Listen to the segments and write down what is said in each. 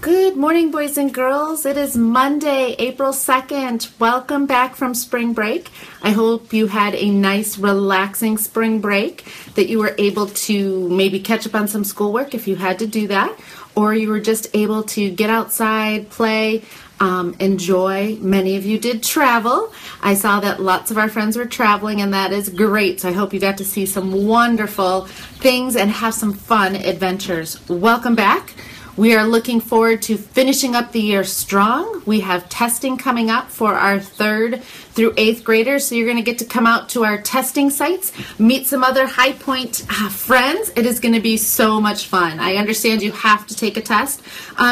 Good morning, boys and girls. It is Monday, April 2nd. Welcome back from spring break. I hope you had a nice, relaxing spring break, that you were able to maybe catch up on some schoolwork if you had to do that, or you were just able to get outside, play, enjoy. Many of you did travel. I saw that lots of our friends were traveling, and that is great. So I hope you got to see some wonderful things and have some fun adventures. Welcome back. We are looking forward to finishing up the year strong. We have testing coming up for our 3rd through 8th graders, so you're going to get to come out to our testing sites, meet some other High Point friends. It is going to be so much fun. I understand you have to take a test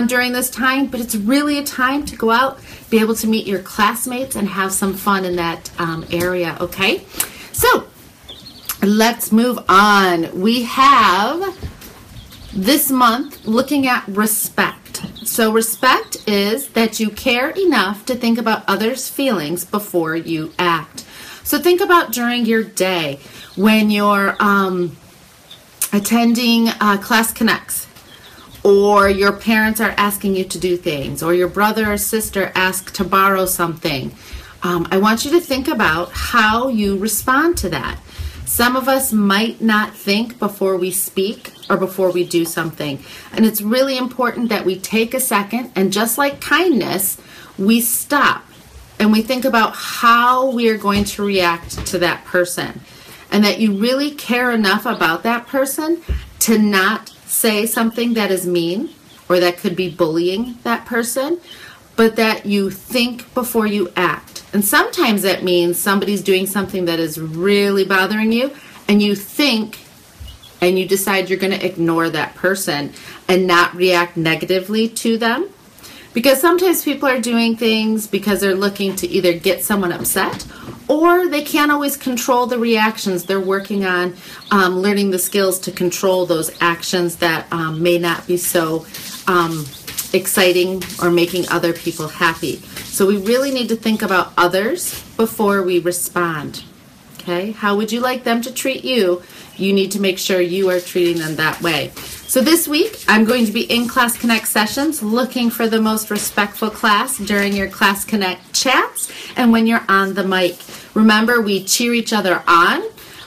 during this time, but it's really a time to go out, be able to meet your classmates, and have some fun in that area, okay? So, let's move on. We have this month looking at respect. So respect is that you care enough to think about others' feelings before you act. So think about during your day when you're attending Class Connects, or your parents are asking you to do things, or your brother or sister asks to borrow something. I want you to think about how you respond to that. Some of us might not think before we speak or before we do something. And it's really important that we take a second, and just like kindness, we stop and we think about how we are going to react to that person. And that you really care enough about that person to not say something that is mean or that could be bullying that person, but that you think before you act. And sometimes that means somebody's doing something that is really bothering you, and you think and you decide you're going to ignore that person and not react negatively to them. Because sometimes people are doing things because they're looking to either get someone upset, or they can't always control the reactions. They're working on learning the skills to control those actions that may not be so exciting or making other people happy. So we really need to think about others before we respond. Okay? How would you like them to treat you? You need to make sure you are treating them that way. So this week, I'm going to be in Class Connect sessions looking for the most respectful class during your Class Connect chats and when you're on the mic. Remember, we cheer each other on.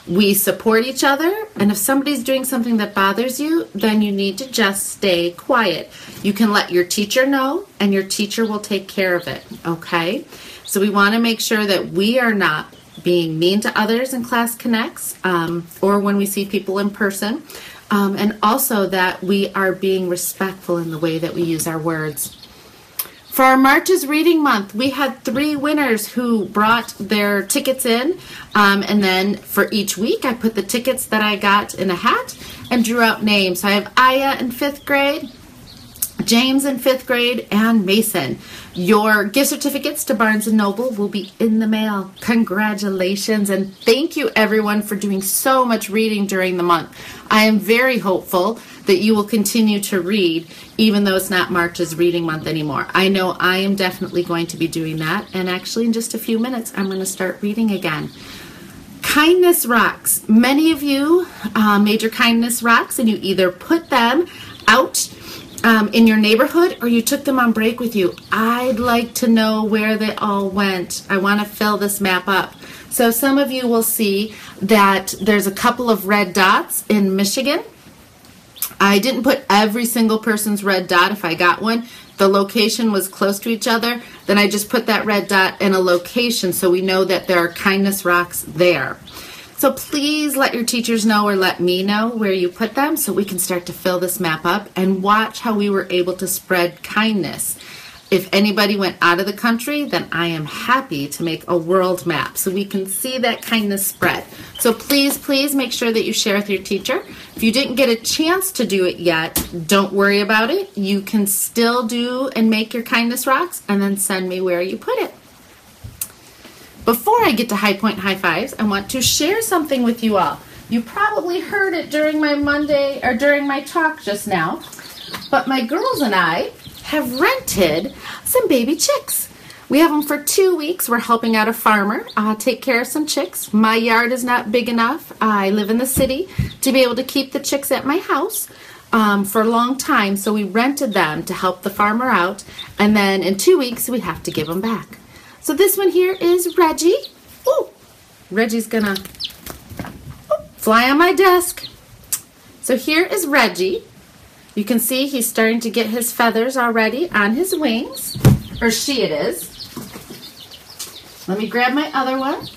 We support each other, and if somebody's doing something that bothers you, then you need to just stay quiet. You can let your teacher know, and your teacher will take care of it, okay? So we want to make sure that we are not being mean to others in Class Connects or when we see people in person, and also that we are being respectful in the way that we use our words. For our March's Reading Month, we had 3 winners who brought their tickets in, and then for each week, I put the tickets that I got in a hat and drew out names. So I have Aya in 5th grade, James in 5th grade, and Mason. Your gift certificates to Barnes & Noble will be in the mail. Congratulations, and thank you everyone for doing so much reading during the month. I am very hopeful that you will continue to read even though it's not March's Reading Month anymore. I know I am definitely going to be doing that, and actually in just a few minutes I'm going to start reading again. Kindness rocks. Many of you made your kindness rocks, and you either put them out in your neighborhood or you took them on break with you. I'd like to know where they all went. I want to fill this map up. So some of you will see that there's a couple of red dots in Michigan. I didn't put every single person's red dot. If I got one, the location was close to each other, then I just put that red dot in a location so we know that there are kindness rocks there. So please let your teachers know or let me know where you put them so we can start to fill this map up and watch how we were able to spread kindness. If anybody went out of the country, then I am happy to make a world map so we can see that kindness spread. So please, please make sure that you share with your teacher. If you didn't get a chance to do it yet, don't worry about it. You can still do and make your kindness rocks and then send me where you put it. Before I get to High Point High Fives, I want to share something with you all. You probably heard it during my Monday or during my talk just now, but my girls and I have rented some baby chicks. We have them for 2 weeks. We're helping out a farmer take care of some chicks. My yard is not big enough. I live in the city to be able to keep the chicks at my house. for a long time, so we rented them to help the farmer out, and then in 2 weeks we have to give them back. So this one here is Reggie. Ooh, Reggie's gonna fly on my desk. So here is Reggie. You can see he's starting to get his feathers already on his wings, or she it is. Let me grab my other one.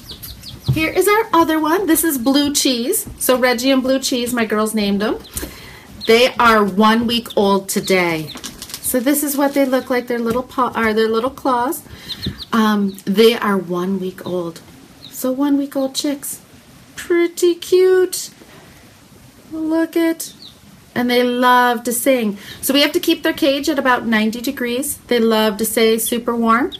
Here is our other one. This is Blue Cheese. So Reggie and Blue Cheese, my girls named them. They are 1 week old today. So this is what they look like, their little their little claws. They are 1 week old. So 1 week old chicks. Pretty cute. Look it. And they love to sing. So we have to keep their cage at about 90 degrees. They love to stay super warm.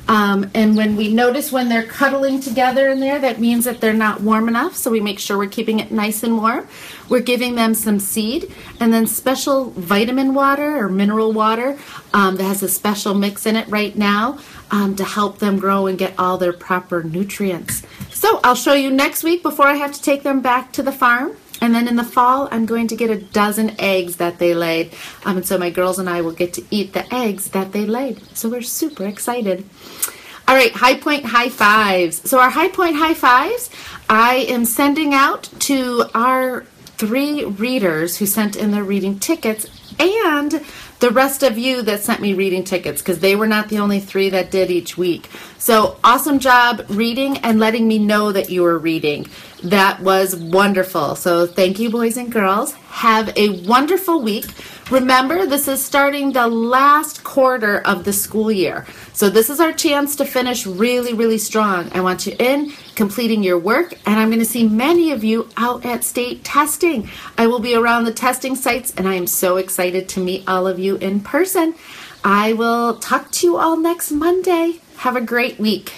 And when we notice when they're cuddling together in there, that means that they're not warm enough. So we make sure we're keeping it nice and warm. We're giving them some seed and then special vitamin water or mineral water that has a special mix in it right now to help them grow and get all their proper nutrients. So I'll show you next week before I have to take them back to the farm. And then in the fall, I'm going to get a dozen eggs that they laid. And so my girls and I will get to eat the eggs that they laid. So we're super excited. All right, High Point High Fives. So our High Point High Fives, I am sending out to our 3 readers who sent in their reading tickets and the rest of you that sent me reading tickets, because they were not the only 3 that did each week. So awesome job reading and letting me know that you were reading. That was wonderful. So thank you, boys and girls. Have a wonderful week. Remember, this is starting the last quarter of the school year. So this is our chance to finish really, really strong. I want you in, completing your work, and I'm going to see many of you out at state testing. I will be around the testing sites, and I am so excited to meet all of you in person. I will talk to you all next Monday. Have a great week.